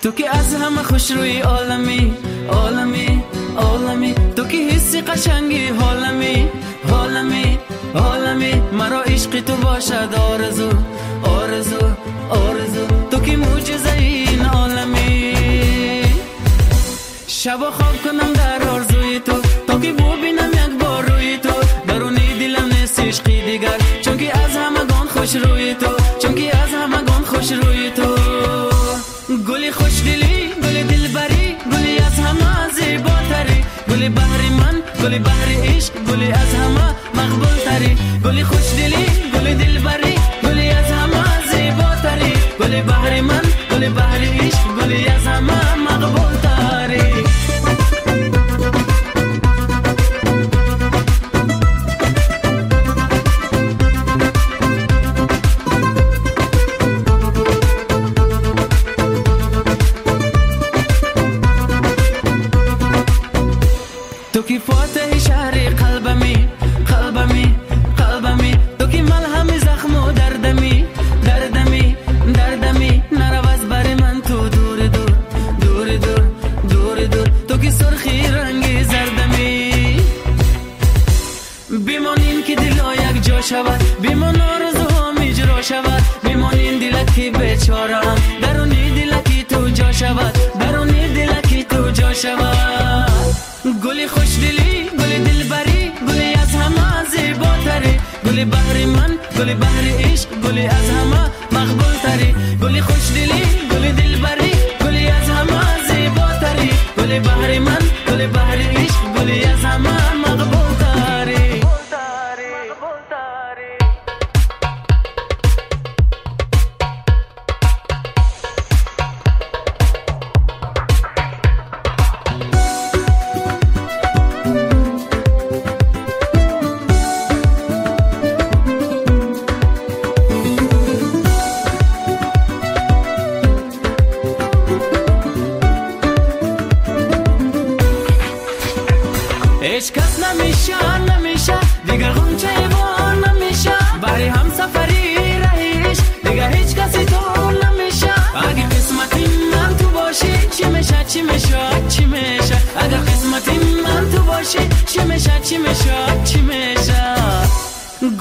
تو که از همه خوش روی عالمی عالمی عالمی، تو که حسی قشنگی حالمی حالمی حالمی، مرا عشق تو باشد آرزو آرزو آرزو، تو که معجزه این عالمی. شب خواب کنم در آرزوی تو تا که ببینم یک بار روی تو، درونی دلم نیست عشقی دیگر چون که از همگان خوش روی تو، چون که از همگان خوش روی تو. گلی خوش دلی گلی دلبری، گلی از همه زیباتری، گلی بحری من گلی بحری عشق، گلی از همه مقبول تری. گلی خوش دلی گلی دلبری، گلی از همه زیباتری، گلی بحری من گلی بحری عشق، گلی از همه مقبول تری. تو کی فاتح شهر قلبمی قلبمی قلبمی، تو کی ملهم زخم و دردمی دردمی دردمی، نرو از بر من تو دور دور دور دور دور دور، تو کی سرخی رنگی زردمی. بیمانین که دلا یک جا شود، بیمان آرزوام اجرا شود، بیمانین دلت که بیچارم، درونی دلت که تو جا شود، درونی دلت که تو جا شود. گلی خوش دلی گلی دلبری، گلی از همه زیباتری، گلی بحری من گلی بحری عشق، گلی از همه مقبول تری. گلی خوش دلی گلی دلبری، گلی از همه زیباتری، گلی بحری من گلی بحری عشق، گلی از همه مقبول تری. هیچ کس نمیشه نمیشه دیگر غنچه ایوان نمیشه، برای هم سفری رهیش دیگر هیچ کسی تو نمیشه. اگه قسمتی من تو باشی چی میشه چی میشه چی میشه، اگه قسمتی من تو باشی چی میشه چی میشه چی میشه.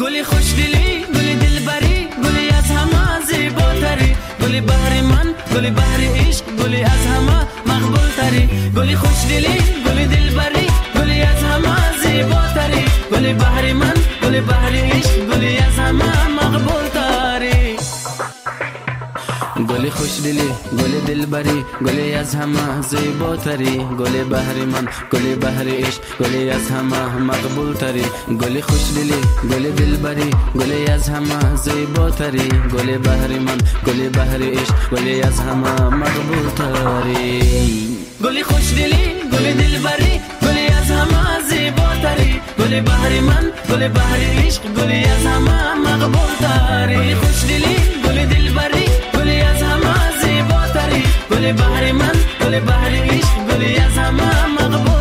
گلی خوش دلی گلی دلبری، گلی از همه زیباتری، گلی بحری من گلی بحری عشق، گلی از همه مقبول تری. گلی خوش دلی گلی دلبری، گلی از همه زیباتری، گلی بحری من گلی بحری عشق، گلی از همه مقبول تری. گلی خوش دلی گلی دلبری، گلی از همه زیباتری، گلی بحری من گلی بحری عشق، گلی از همه مقبول تری. گلی خوش دلی گلی دلبری، گلی از همه زیباتری، گلی بحری من گلی بحری عشق، گلی از همه مقبول تری. گلی خوش دلی گلی دلبری، گلی از همه زیباتری، گلی بحری من گلی بحری عشق، گلی از همه مقبول تری. خوش دلی گلی دلبری، گلی از همه زیباتری، گلی بحری من گلی بحری عشق، گلی از همه مقبول